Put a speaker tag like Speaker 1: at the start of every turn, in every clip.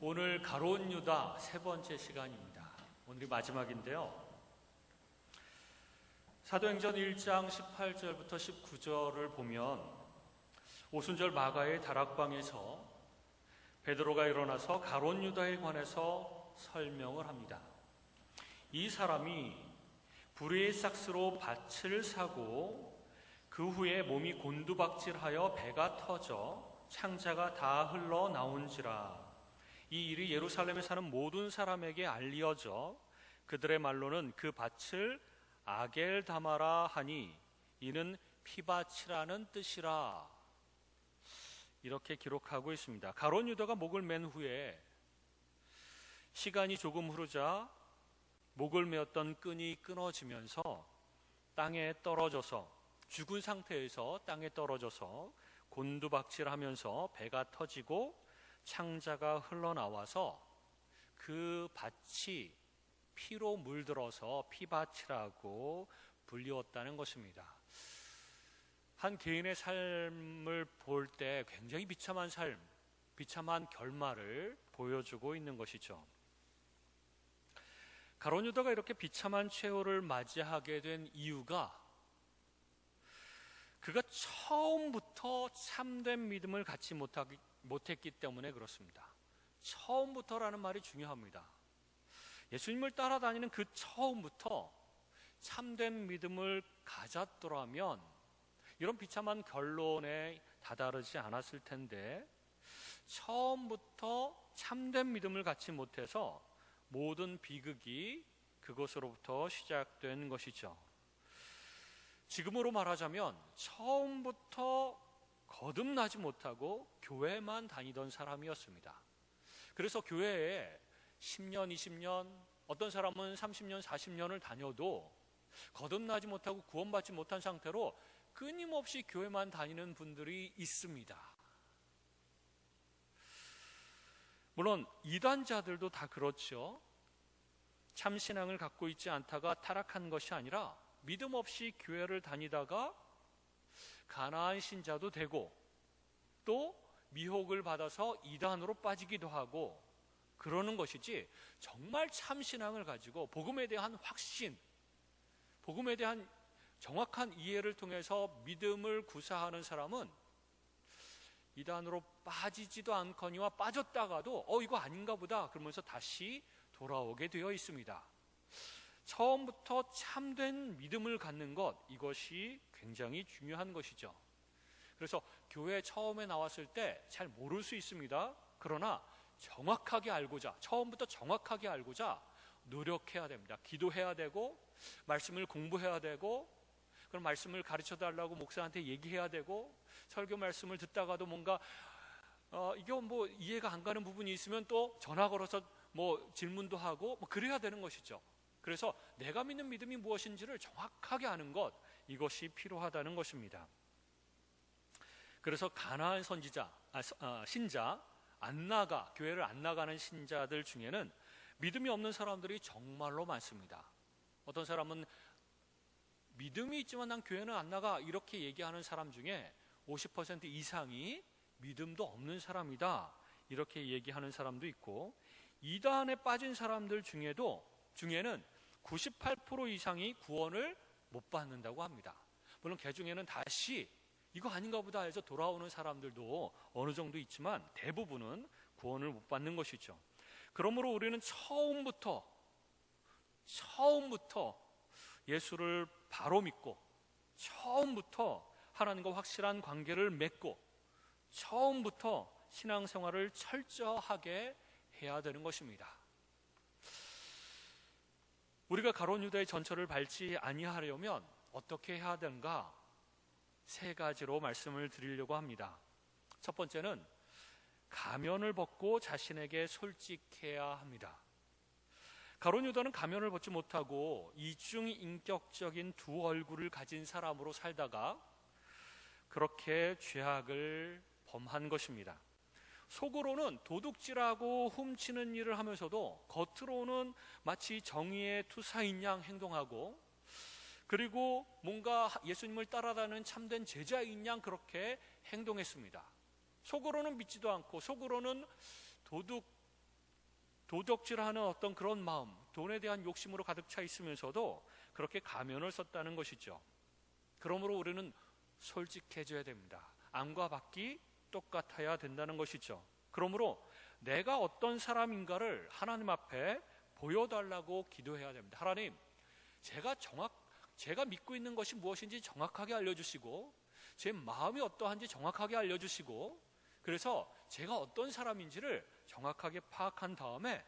Speaker 1: 오늘 가롯 유다 세 번째 시간입니다. 오늘이 마지막인데요. 사도행전 1장 18절부터 19절을 보면 오순절 마가의 다락방에서 베드로가 일어나서 가롯 유다에 관해서 설명을 합니다. 이 사람이 불의의 삭스로 밭을 사고 그 후에 몸이 곤두박질하여 배가 터져 창자가 다 흘러나온지라. 이 일이 예루살렘에 사는 모든 사람에게 알려져 그들의 말로는 그 밭을 아겔다마라 하니 이는 피밭이라는 뜻이라. 이렇게 기록하고 있습니다. 가롯 유다가 목을 맨 후에 시간이 조금 흐르자 목을 메었던 끈이 끊어지면서 땅에 떨어져서 죽은 상태에서 땅에 떨어져서 곤두박질하면서 배가 터지고 창자가 흘러나와서 그 밭이 피로 물들어서 피밭이라고 불리웠다는 것입니다. 한 개인의 삶을 볼 때 굉장히 비참한 삶, 비참한 결말을 보여주고 있는 것이죠. 가롯 유다가 이렇게 비참한 최후를 맞이하게 된 이유가 그가 처음부터 참된 믿음을 갖지 못했기 때문에 그렇습니다. 처음부터라는 말이 중요합니다. 예수님을 따라다니는 그 처음부터 참된 믿음을 가졌더라면 이런 비참한 결론에 다다르지 않았을 텐데 처음부터 참된 믿음을 갖지 못해서 모든 비극이 그것으로부터 시작된 것이죠. 지금으로 말하자면 처음부터 거듭나지 못하고 교회만 다니던 사람이었습니다. 그래서 교회에 10년, 20년, 어떤 사람은 30년, 40년을 다녀도 거듭나지 못하고 구원받지 못한 상태로 끊임없이 교회만 다니는 분들이 있습니다. 물론 이단자들도 다 그렇죠. 참신앙을 갖고 있지 않다가 타락한 것이 아니라 믿음 없이 교회를 다니다가 가나안 신자도 되고 또 미혹을 받아서 이단으로 빠지기도 하고 그러는 것이지, 정말 참신앙을 가지고 복음에 대한 확신, 복음에 대한 정확한 이해를 통해서 믿음을 구사하는 사람은 이단으로 빠지지도 않거니와 빠졌다가도 이거 아닌가 보다 그러면서 다시 돌아오게 되어 있습니다. 처음부터 참된 믿음을 갖는 것, 이것이 굉장히 중요한 것이죠. 그래서 교회 처음에 나왔을 때 잘 모를 수 있습니다. 그러나 정확하게 알고자, 처음부터 정확하게 알고자 노력해야 됩니다. 기도해야 되고 말씀을 공부해야 되고 그런 말씀을 가르쳐 달라고 목사한테 얘기해야 되고 설교 말씀을 듣다가도 뭔가 이게 뭐 이해가 안 가는 부분이 있으면 또 전화 걸어서 뭐 질문도 하고 그래야 되는 것이죠. 그래서 내가 믿는 믿음이 무엇인지를 정확하게 아는 것, 이것이 필요하다는 것입니다. 그래서 가나안 신자, 교회를 안 나가는 신자들 중에는 믿음이 없는 사람들이 정말로 많습니다. 어떤 사람은 믿음이 있지만 난 교회는 안 나가 이렇게 얘기하는 사람 중에 50% 이상이 믿음도 없는 사람이다 이렇게 얘기하는 사람도 있고, 이단에 빠진 사람들 중에는 98% 이상이 구원을 못 받는다고 합니다. 물론 그 중에는 다시 이거 아닌가 보다 해서 돌아오는 사람들도 어느 정도 있지만 대부분은 구원을 못 받는 것이죠. 그러므로 우리는 처음부터 예수를 바로 믿고 처음부터 하나님과 확실한 관계를 맺고 처음부터 신앙생활을 철저하게 해야 되는 것입니다. 우리가 가롯 유다의 전철을 밟지 아니하려면 어떻게 해야 되는가? 3가지로 말씀을 드리려고 합니다. 첫 번째는 가면을 벗고 자신에게 솔직해야 합니다. 가롯 유다는 가면을 벗지 못하고 이중인격적인 두 얼굴을 가진 사람으로 살다가 그렇게 죄악을 범한 것입니다. 속으로는 도둑질하고 훔치는 일을 하면서도 겉으로는 마치 정의의 투사인 양 행동하고, 그리고 뭔가 예수님을 따라다니는 참된 제자인 양 그렇게 행동했습니다. 속으로는 믿지도 않고 속으로는 도둑 도덕질하는 어떤 그런 마음, 돈에 대한 욕심으로 가득 차 있으면서도 그렇게 가면을 썼다는 것이죠. 그러므로 우리는 솔직해져야 됩니다. 안과 밖이 똑같아야 된다는 것이죠. 그러므로 내가 어떤 사람인가를 하나님 앞에 보여달라고 기도해야 됩니다. 하나님, 제가 믿고 있는 것이 무엇인지 정확하게 알려주시고, 제 마음이 어떠한지 정확하게 알려주시고, 그래서 제가 어떤 사람인지를 정확하게 파악한 다음에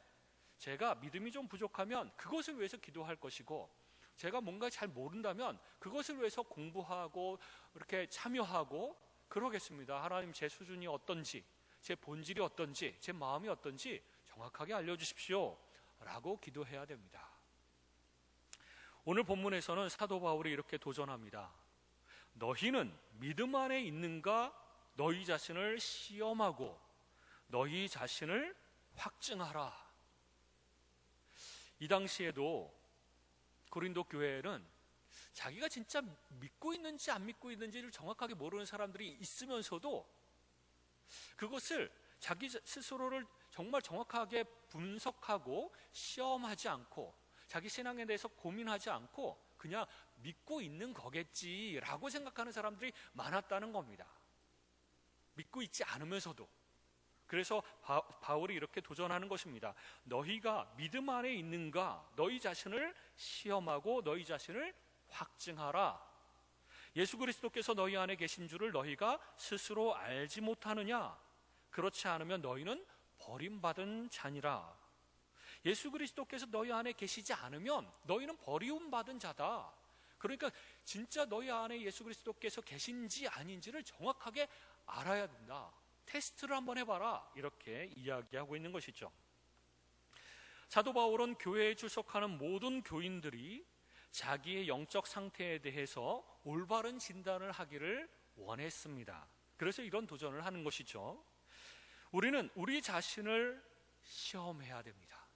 Speaker 1: 제가 믿음이 좀 부족하면 그것을 위해서 기도할 것이고, 제가 뭔가 잘 모른다면 그것을 위해서 공부하고 이렇게 참여하고 그러겠습니다. 하나님, 제 수준이 어떤지, 제 본질이 어떤지, 제 마음이 어떤지 정확하게 알려주십시오 라고 기도해야 됩니다. 오늘 본문에서는 사도 바울이 이렇게 도전합니다. 너희는 믿음 안에 있는가? 너희 자신을 시험하고 너희 자신을 확증하라. 이 당시에도 고린도 교회에는 자기가 진짜 믿고 있는지 안 믿고 있는지를 정확하게 모르는 사람들이 있으면서도 그것을 자기 스스로를 정말 정확하게 분석하고 시험하지 않고 자기 신앙에 대해서 고민하지 않고 그냥 믿고 있는 거겠지라고 생각하는 사람들이 많았다는 겁니다. 믿고 있지 않으면서도. 그래서 바울이 이렇게 도전하는 것입니다. 너희가 믿음 안에 있는가? 너희 자신을 시험하고 너희 자신을 확증하라. 예수 그리스도께서 너희 안에 계신 줄을 너희가 스스로 알지 못하느냐? 그렇지 않으면 너희는 버림받은 자니라. 예수 그리스도께서 너희 안에 계시지 않으면 너희는 버림받은 자다. 그러니까 진짜 너희 안에 예수 그리스도께서 계신지 아닌지를 정확하게 알아야 된다. 테스트를 한번 해봐라. 이렇게 이야기하고 있는 것이죠. 사도 바울은 교회에 출석하는 모든 교인들이 자기의 영적 상태에 대해서 올바른 진단을 하기를 원했습니다. 그래서 이런 도전을 하는 것이죠. 우리는 우리 자신을 시험해야 됩니다.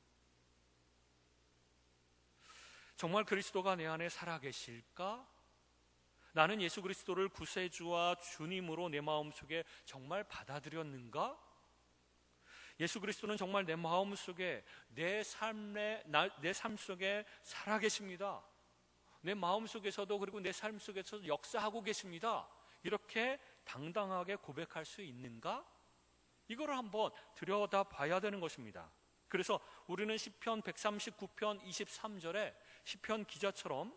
Speaker 1: 정말 그리스도가 내 안에 살아계실까? 나는 예수 그리스도를 구세주와 주님으로 내 마음속에 정말 받아들였는가? 예수 그리스도는 정말 내 마음속에 내 삶 속에 살아계십니다. 내 마음속에서도 그리고 내 삶 속에서도 역사하고 계십니다. 이렇게 당당하게 고백할 수 있는가? 이거를 한번 들여다봐야 되는 것입니다. 그래서 우리는 시편 139편 23절에 시편 기자처럼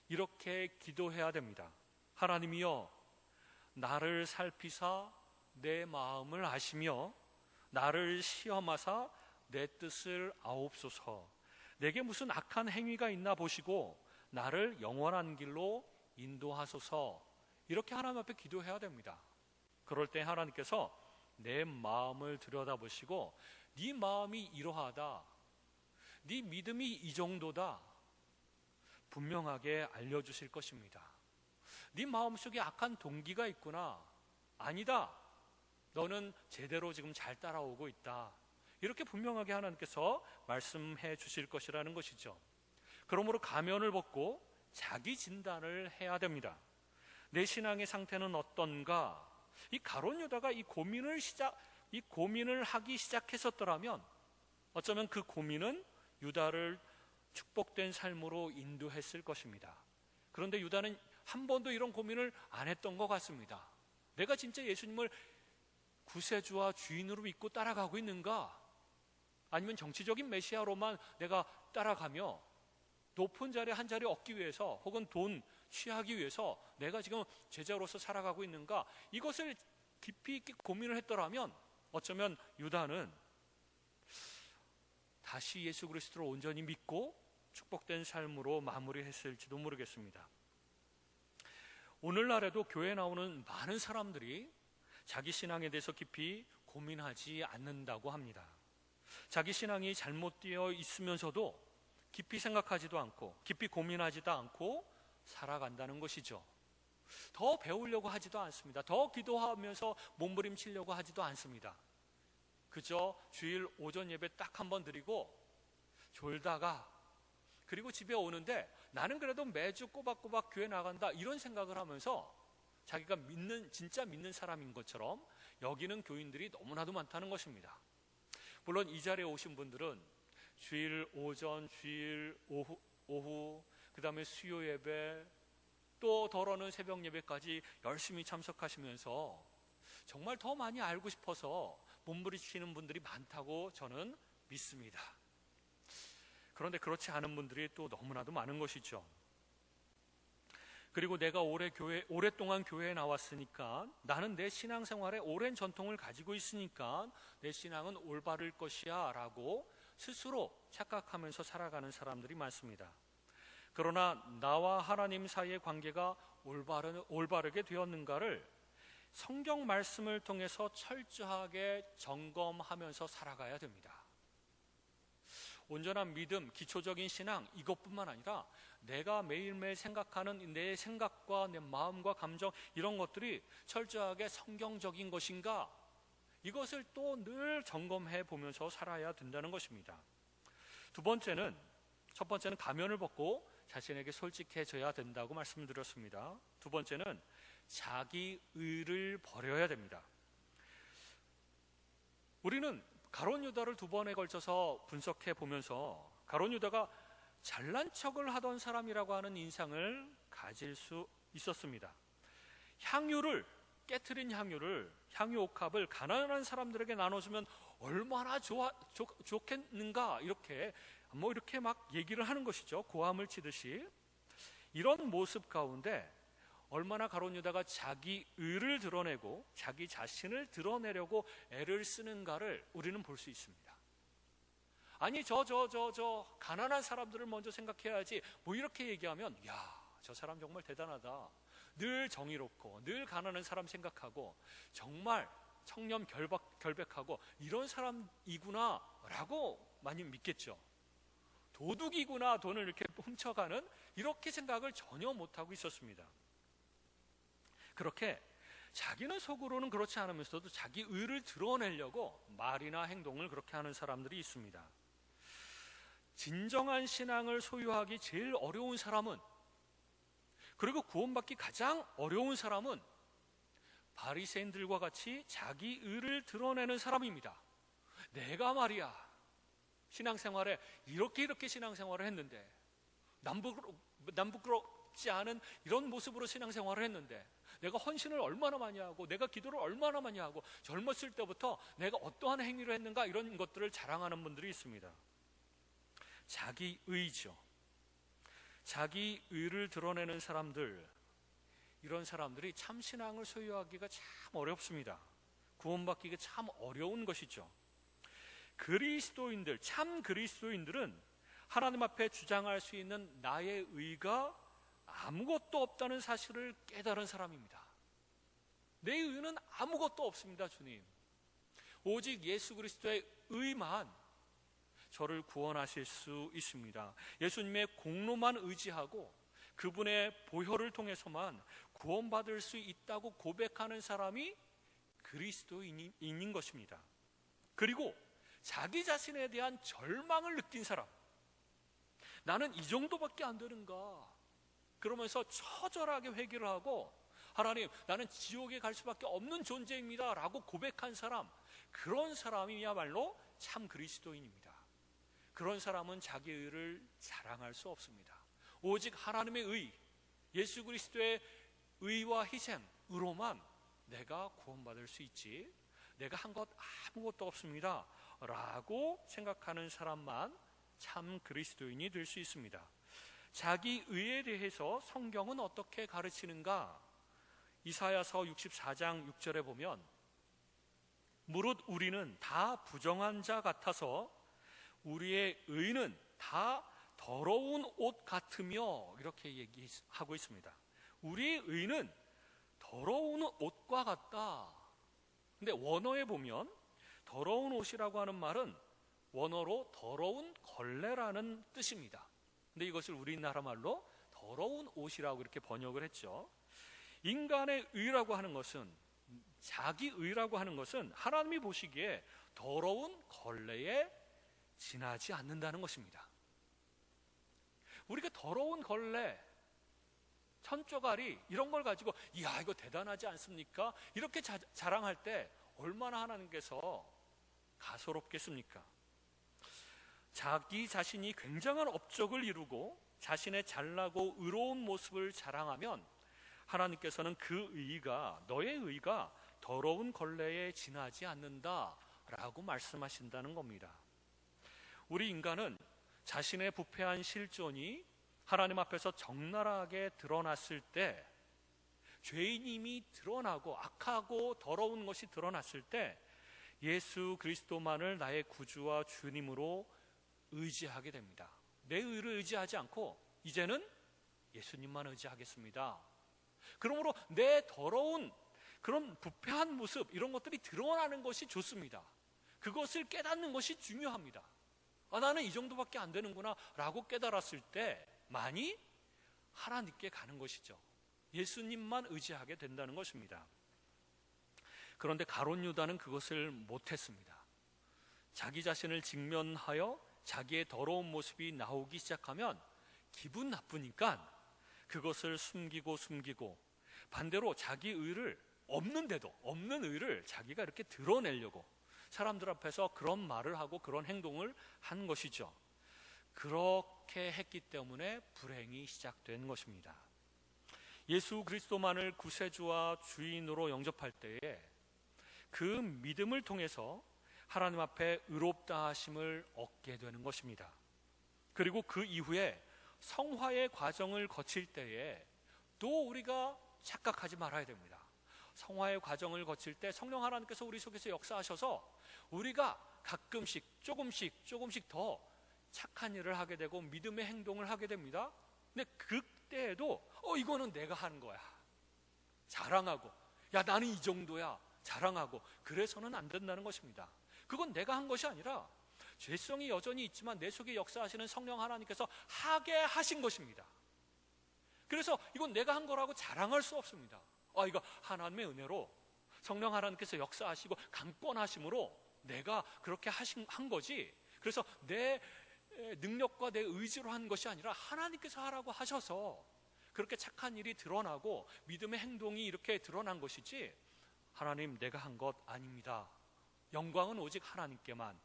Speaker 1: 이렇게 기도해야 됩니다. 하나님이여, 나를 살피사 내 마음을 아시며 나를 시험하사 내 뜻을 아옵소서. 내게 무슨 악한 행위가 있나 보시고 나를 영원한 길로 인도하소서. 이렇게 하나님 앞에 기도해야 됩니다. 그럴 때 하나님께서 내 마음을 들여다보시고 네 마음이 이러하다, 네 믿음이 이 정도다 분명하게 알려주실 것입니다. 네 마음속에 악한 동기가 있구나. 아니다, 너는 제대로 지금 잘 따라오고 있다. 이렇게 분명하게 하나님께서 말씀해 주실 것이라는 것이죠. 그러므로 가면을 벗고 자기 진단을 해야 됩니다. 내 신앙의 상태는 어떤가? 이 가룟 유다가 이 고민을 하기 시작했었더라면 어쩌면 그 고민은 유다를 축복된 삶으로 인도했을 것입니다. 그런데 유다는 한 번도 이런 고민을 안 했던 것 같습니다. 내가 진짜 예수님을 구세주와 주인으로 믿고 따라가고 있는가? 아니면 정치적인 메시아로만 내가 따라가며 높은 자리 한 자리 얻기 위해서 혹은 돈 취하기 위해서 내가 지금 제자로서 살아가고 있는가? 이것을 깊이 있게 고민을 했더라면 어쩌면 유다는 다시 예수 그리스도를 온전히 믿고 축복된 삶으로 마무리했을지도 모르겠습니다. 오늘날에도 교회에 나오는 많은 사람들이 자기 신앙에 대해서 깊이 고민하지 않는다고 합니다. 자기 신앙이 잘못되어 있으면서도 깊이 생각하지도 않고 깊이 고민하지도 않고 살아간다는 것이죠. 더 배우려고 하지도 않습니다. 더 기도하면서 몸부림치려고 하지도 않습니다. 그저 주일 오전 예배 딱 한 번 드리고 졸다가 그리고 집에 오는데 나는 그래도 매주 꼬박꼬박 교회 나간다 이런 생각을 하면서 자기가 진짜 믿는 사람인 것처럼 여기는 교인들이 너무나도 많다는 것입니다. 물론 이 자리에 오신 분들은 주일 오전, 주일 오후, 그 다음에 수요 예배, 또 더러는 새벽 예배까지 열심히 참석하시면서 정말 더 많이 알고 싶어서 몸부림치는 분들이 많다고 저는 믿습니다. 그런데 그렇지 않은 분들이 또 너무나도 많은 것이죠. 그리고 내가 오랫동안 교회에 나왔으니까, 나는 내 신앙생활에 오랜 전통을 가지고 있으니까 내 신앙은 올바를 것이야 라고 스스로 착각하면서 살아가는 사람들이 많습니다. 그러나 나와 하나님 사이의 관계가 올바르게 되었는가를 성경 말씀을 통해서 철저하게 점검하면서 살아가야 됩니다. 온전한 믿음, 기초적인 신앙, 이것뿐만 아니라 내가 매일매일 생각하는 내 생각과 내 마음과 감정, 이런 것들이 철저하게 성경적인 것인가, 이것을 또 늘 점검해 보면서 살아야 된다는 것입니다. 첫 번째는 가면을 벗고 자신에게 솔직해져야 된다고 말씀드렸습니다. 두 번째는 자기 의를 버려야 됩니다. 우리는 가룟 유다를 두 번에 걸쳐서 분석해 보면서 가룟 유다가 잘난 척을 하던 사람이라고 하는 인상을 가질 수 있었습니다. 깨트린 향유 옥합을 가난한 사람들에게 나눠주면 얼마나 좋겠는가, 이렇게 막 얘기를 하는 것이죠. 고함을 치듯이. 이런 모습 가운데 얼마나 가룟 유다가 자기 의를 드러내고 자기 자신을 드러내려고 애를 쓰는가를 우리는 볼 수 있습니다. 아니 저 가난한 사람들을 먼저 생각해야지, 이렇게 얘기하면 저 사람 정말 대단하다, 늘 정의롭고 늘 가난한 사람 생각하고 정말 청렴 결백하고 이런 사람이구나 라고 많이 믿겠죠. 도둑이구나, 돈을 이렇게 훔쳐가는, 이렇게 생각을 전혀 못하고 있었습니다. 그렇게 자기는 속으로는 그렇지 않으면서도 자기 의를 드러내려고 말이나 행동을 그렇게 하는 사람들이 있습니다. 진정한 신앙을 소유하기 제일 어려운 사람은, 그리고 구원받기 가장 어려운 사람은 바리새인들과 같이 자기 의를 드러내는 사람입니다. 내가 말이야 신앙생활에 이렇게 신앙생활을 했는데, 남부끄럽지 않은 이런 모습으로 신앙생활을 했는데, 내가 헌신을 얼마나 많이 하고 내가 기도를 얼마나 많이 하고 젊었을 때부터 내가 어떠한 행위를 했는가, 이런 것들을 자랑하는 분들이 있습니다. 자기 의죠. 자기 의를 드러내는 사람들, 이런 사람들이 참 신앙을 소유하기가 참 어렵습니다. 구원받기가 참 어려운 것이죠. 참 그리스도인들은 하나님 앞에 주장할 수 있는 나의 의가 아무것도 없다는 사실을 깨달은 사람입니다. 내 의는 아무것도 없습니다. 주님, 오직 예수 그리스도의 의만 저를 구원하실 수 있습니다. 예수님의 공로만 의지하고 그분의 보혈을 통해서만 구원받을 수 있다고 고백하는 사람이 그리스도인인 것입니다. 그리고 자기 자신에 대한 절망을 느낀 사람, 나는 이 정도밖에 안 되는가, 그러면서 처절하게 회개를 하고 하나님, 나는 지옥에 갈 수밖에 없는 존재입니다 라고 고백한 사람, 그런 사람이야말로 참 그리스도인입니다. 그런 사람은 자기 의를 자랑할 수 없습니다. 오직 하나님의 의, 예수 그리스도의 의와 희생으로만 내가 구원받을 수 있지, 내가 한 것 아무것도 없습니다 라고 생각하는 사람만 참 그리스도인이 될 수 있습니다. 자기 의에 대해서 성경은 어떻게 가르치는가? 이사야서 64장 6절에 보면, 무릇 우리는 다 부정한 자 같아서 우리의 의는 다 더러운 옷 같으며, 이렇게 얘기하고 있습니다. 우리의 의는 더러운 옷과 같다. 근데 원어에 보면 더러운 옷이라고 하는 말은 원어로 더러운 걸레라는 뜻입니다. 근데 이것을 우리나라 말로 더러운 옷이라고 이렇게 번역을 했죠. 인간의 의라고 하는 것은, 자기 의라고 하는 것은 하나님이 보시기에 더러운 걸레에 지나지 않는다는 것입니다. 우리가 더러운 걸레, 천조가리 이런 걸 가지고 이거 대단하지 않습니까? 이렇게 자랑할 때 얼마나 하나님께서 가소롭겠습니까? 자기 자신이 굉장한 업적을 이루고 자신의 잘나고 의로운 모습을 자랑하면 하나님께서는 그 의가, 너의 의가 더러운 걸레에 지나지 않는다라고 말씀하신다는 겁니다. 우리 인간은 자신의 부패한 실존이 하나님 앞에서 적나라하게 드러났을 때, 죄인임이 드러나고 악하고 더러운 것이 드러났을 때 예수 그리스도만을 나의 구주와 주님으로 의지하게 됩니다. 내 의를 의지하지 않고 이제는 예수님만 의지하겠습니다. 그러므로 내 더러운 그런 부패한 모습, 이런 것들이 드러나는 것이 좋습니다. 그것을 깨닫는 것이 중요합니다. 나는 이 정도밖에 안 되는구나 라고 깨달았을 때 많이 하나님께 가는 것이죠. 예수님만 의지하게 된다는 것입니다. 그런데 가룟 유다는 그것을 못했습니다. 자기 자신을 직면하여 자기의 더러운 모습이 나오기 시작하면 기분 나쁘니까 그것을 숨기고 반대로 자기 의를, 없는 의를 자기가 이렇게 드러내려고 사람들 앞에서 그런 말을 하고 그런 행동을 한 것이죠. 그렇게 했기 때문에 불행이 시작된 것입니다. 예수 그리스도만을 구세주와 주인으로 영접할 때에 그 믿음을 통해서 하나님 앞에 의롭다 하심을 얻게 되는 것입니다. 그리고 그 이후에 성화의 과정을 거칠 때에 또 우리가 착각하지 말아야 됩니다. 성화의 과정을 거칠 때 성령 하나님께서 우리 속에서 역사하셔서 우리가 가끔씩 조금씩 더 착한 일을 하게 되고 믿음의 행동을 하게 됩니다. 근데 그때에도 이거는 내가 한 거야 자랑하고, 야 나는 이 정도야 자랑하고, 그래서는 안 된다는 것입니다. 그건 내가 한 것이 아니라 죄성이 여전히 있지만 내 속에 역사하시는 성령 하나님께서 하게 하신 것입니다. 그래서 이건 내가 한 거라고 자랑할 수 없습니다. 이거 하나님의 은혜로 성령 하나님께서 역사하시고 강권하심으로 내가 그렇게 한 거지, 그래서 내 능력과 내 의지로 한 것이 아니라 하나님께서 하라고 하셔서 그렇게 착한 일이 드러나고 믿음의 행동이 이렇게 드러난 것이지, 하나님 내가 한 것 아닙니다, 영광은 오직 하나님께만,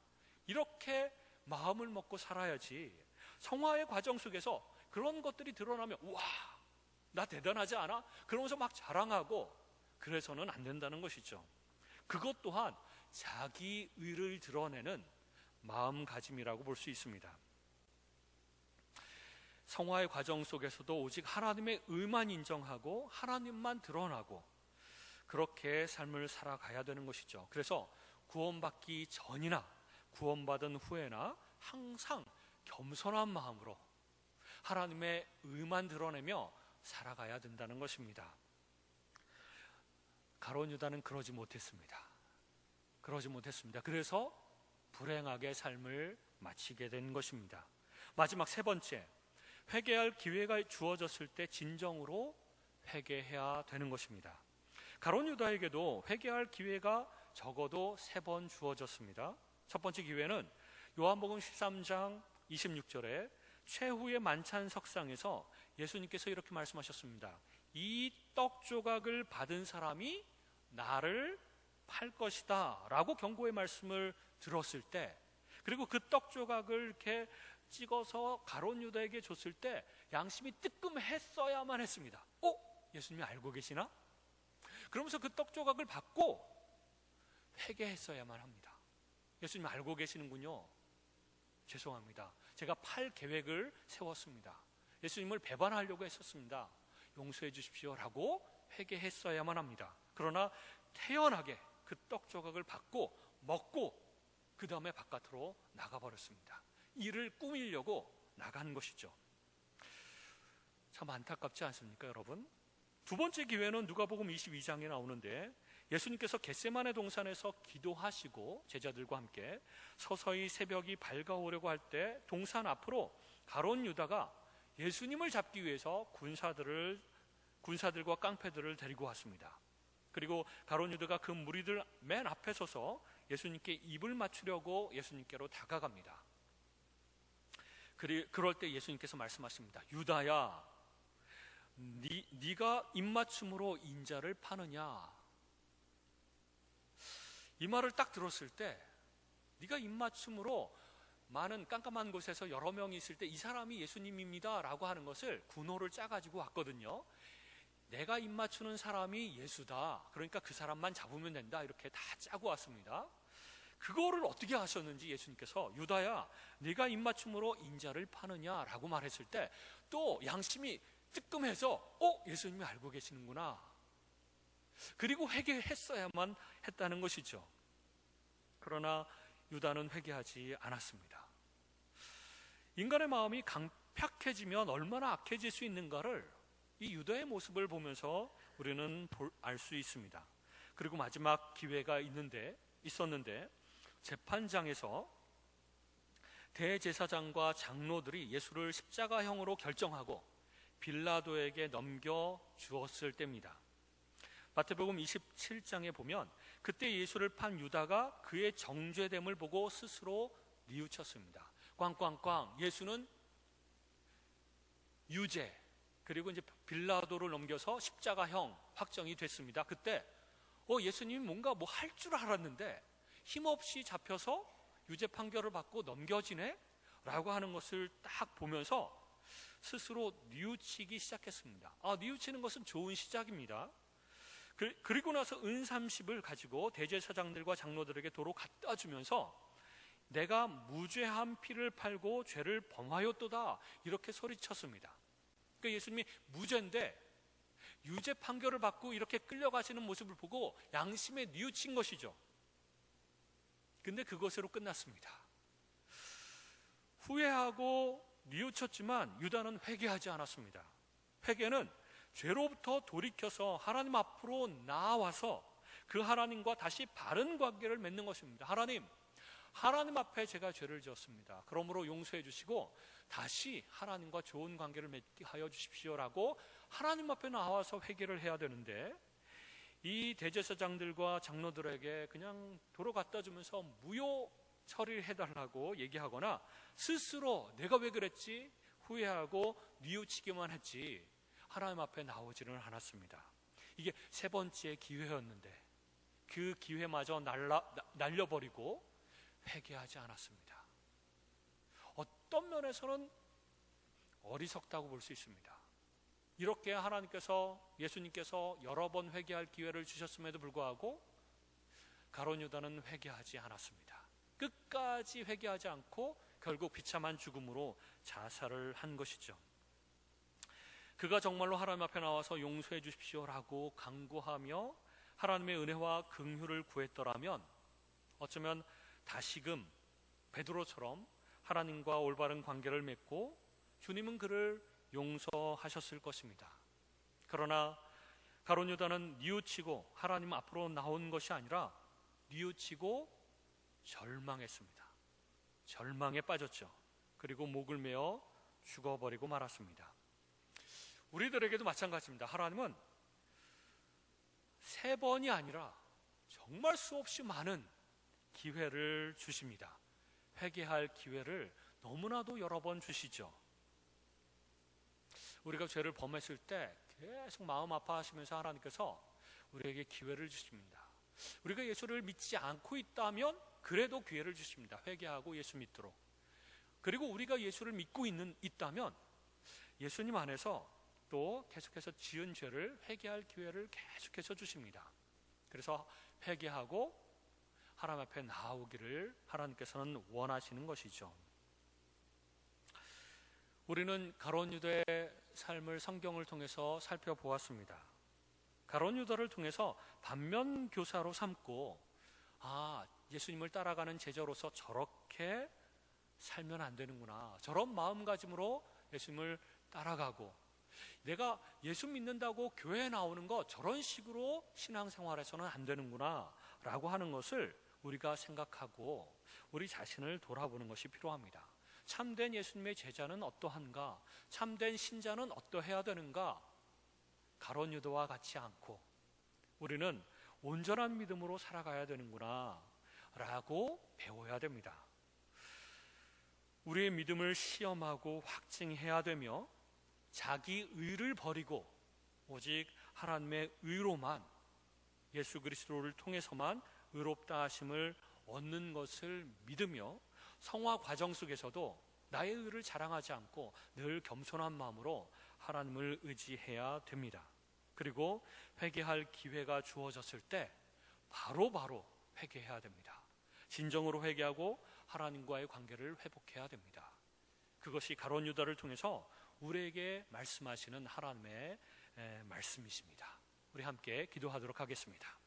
Speaker 1: 이렇게 마음을 먹고 살아야지. 성화의 과정 속에서 그런 것들이 드러나면 와, 나 대단하지 않아? 그러면서 막 자랑하고 그래서는 안 된다는 것이죠. 그것 또한 자기 의를 드러내는 마음가짐이라고 볼 수 있습니다. 성화의 과정 속에서도 오직 하나님의 의만 인정하고 하나님만 드러나고 그렇게 삶을 살아가야 되는 것이죠. 그래서 구원받기 전이나 구원받은 후에나 항상 겸손한 마음으로 하나님의 의만 드러내며 살아가야 된다는 것입니다. 가룟 유다는 그러지 못했습니다. 그래서 불행하게 삶을 마치게 된 것입니다. 마지막 세 번째, 회개할 기회가 주어졌을 때 진정으로 회개해야 되는 것입니다. 가룟 유다에게도 회개할 기회가 적어도 3번 주어졌습니다. 첫 번째 기회는 요한복음 13장 26절에 최후의 만찬 석상에서 예수님께서 이렇게 말씀하셨습니다. 이 떡 조각을 받은 사람이 나를 팔 것이다 라고 경고의 말씀을 들었을 때, 그리고 그 떡 조각을 이렇게 찍어서 가룟 유다에게 줬을 때 양심이 뜨끔했어야만 했습니다. 예수님이 알고 계시나? 그러면서 그 떡 조각을 받고 회개했어야만 합니다. 예수님 알고 계시는군요. 죄송합니다. 제가 팔 계획을 세웠습니다. 예수님을 배반하려고 했었습니다. 용서해 주십시오 라고 회개했어야만 합니다. 그러나 태연하게 그 떡 조각을 받고 먹고 그 다음에 바깥으로 나가버렸습니다. 이를 꾸미려고 나간 것이죠. 참 안타깝지 않습니까, 여러분? 두 번째 기회는 누가복음 22장에 나오는데 예수님께서 겟세마네 동산에서 기도하시고 제자들과 함께 서서히 새벽이 밝아오려고 할 때 동산 앞으로 가룟 유다가 예수님을 잡기 위해서 군사들과 깡패들을 데리고 왔습니다. 그리고 가룟 유다가 그 무리들 맨 앞에 서서 예수님께 입을 맞추려고 예수님께로 다가갑니다. 그럴 때 예수님께서 말씀하십니다. 유다야, 네가 입맞춤으로 인자를 파느냐? 이 말을 딱 들었을 때 네가 입맞춤으로 많은 깜깜한 곳에서 여러 명이 있을 때 이 사람이 예수님입니다 라고 하는 것을 군호를 짜가지고 왔거든요. 내가 입맞추는 사람이 예수다, 그러니까 그 사람만 잡으면 된다, 이렇게 다 짜고 왔습니다. 그거를 어떻게 하셨는지 예수님께서 유다야 네가 입맞춤으로 인자를 파느냐라고 말했을 때 또 양심이 뜨끔해서 예수님이 알고 계시는구나, 그리고 회개했어야만 했다는 것이죠. 그러나 유다는 회개하지 않았습니다. 인간의 마음이 강팍해지면 얼마나 악해질 수 있는가를 이 유다의 모습을 보면서 우리는 알 수 있습니다. 그리고 마지막 기회가 있었는데 재판장에서 대제사장과 장로들이 예수를 십자가형으로 결정하고 빌라도에게 넘겨주었을 때입니다. 마태복음 27장에 보면 그때 예수를 판 유다가 그의 정죄됨을 보고 스스로 뉘우쳤습니다. 꽝꽝꽝, 예수는 유죄, 그리고 이제 빌라도를 넘겨서 십자가형 확정이 됐습니다. 그때 예수님이 뭔가 할 줄 알았는데 힘없이 잡혀서 유죄 판결을 받고 넘겨지네? 라고 하는 것을 딱 보면서 스스로 뉘우치기 시작했습니다. 뉘우치는 것은 좋은 시작입니다. 그리고 나서 은 30을 가지고 대제사장들과 장로들에게 도로 갖다 주면서 내가 무죄한 피를 팔고 죄를 범하였도다, 이렇게 소리쳤습니다. 그러니까 예수님이 무죄인데 유죄 판결을 받고 이렇게 끌려가시는 모습을 보고 양심에 뉘우친 것이죠. 근데 그것으로 끝났습니다. 후회하고 뉘우쳤지만 유다는 회개하지 않았습니다. 회개는 죄로부터 돌이켜서 하나님 앞으로 나와서 그 하나님과 다시 바른 관계를 맺는 것입니다. 하나님 앞에 제가 죄를 지었습니다. 그러므로 용서해 주시고 다시 하나님과 좋은 관계를 맺게 하여 주십시오라고 하나님 앞에 나와서 회개를 해야 되는데, 이 대제사장들과 장로들에게 그냥 도로 갖다 주면서 무효 처리를 해달라고 얘기하거나 스스로 내가 왜 그랬지 후회하고 뉘우치기만 했지 하나님 앞에 나오지는 않았습니다. 이게 세 번째 기회였는데 그 기회마저 날려버리고 회개하지 않았습니다. 어떤 면에서는 어리석다고 볼 수 있습니다. 이렇게 예수님께서 여러 번 회개할 기회를 주셨음에도 불구하고 가룟 유다는 회개하지 않았습니다. 끝까지 회개하지 않고 결국 비참한 죽음으로 자살을 한 것이죠. 그가 정말로 하나님 앞에 나와서 용서해 주십시오라고 간구하며 하나님의 은혜와 긍휼을 구했더라면 어쩌면 다시금 베드로처럼 하나님과 올바른 관계를 맺고 주님은 그를 용서하셨을 것입니다. 그러나 가룟 유다는 뉘우치고 하나님 앞으로 나온 것이 아니라 뉘우치고 절망했습니다. 절망에 빠졌죠. 그리고 목을 메어 죽어버리고 말았습니다. 우리들에게도 마찬가지입니다. 하나님은 세 번이 아니라 정말 수없이 많은 기회를 주십니다. 회개할 기회를 너무나도 여러 번 주시죠. 우리가 죄를 범했을 때 계속 마음 아파하시면서 하나님께서 우리에게 기회를 주십니다. 우리가 예수를 믿지 않고 있다면 그래도 기회를 주십니다. 회개하고 예수 믿도록. 그리고 우리가 예수를 믿고 있다면 예수님 안에서 또 계속해서 지은 죄를 회개할 기회를 계속해서 주십니다. 그래서 회개하고 하나님 앞에 나오기를 하나님께서는 원하시는 것이죠. 우리는 가룟 유다의 삶을 성경을 통해서 살펴보았습니다. 가룟 유다를 통해서 반면 교사로 삼고 예수님을 따라가는 제자로서 저렇게 살면 안 되는구나, 저런 마음가짐으로 예수님을 따라가고 내가 예수 믿는다고 교회에 나오는 거 저런 식으로 신앙생활에서는 안 되는구나 라고 하는 것을 우리가 생각하고 우리 자신을 돌아보는 것이 필요합니다. 참된 예수님의 제자는 어떠한가? 참된 신자는 어떠해야 되는가? 가룟 유다와 같지 않고 우리는 온전한 믿음으로 살아가야 되는구나 라고 배워야 됩니다. 우리의 믿음을 시험하고 확증해야 되며 자기 의를 버리고 오직 하나님의 의로만, 예수 그리스도를 통해서만 의롭다 하심을 얻는 것을 믿으며 성화 과정 속에서도 나의 의를 자랑하지 않고 늘 겸손한 마음으로 하나님을 의지해야 됩니다. 그리고 회개할 기회가 주어졌을 때 바로 회개해야 됩니다. 진정으로 회개하고 하나님과의 관계를 회복해야 됩니다. 그것이 가룟 유다를 통해서 우리에게 말씀하시는 하나님의 말씀이십니다. 우리 함께 기도하도록 하겠습니다.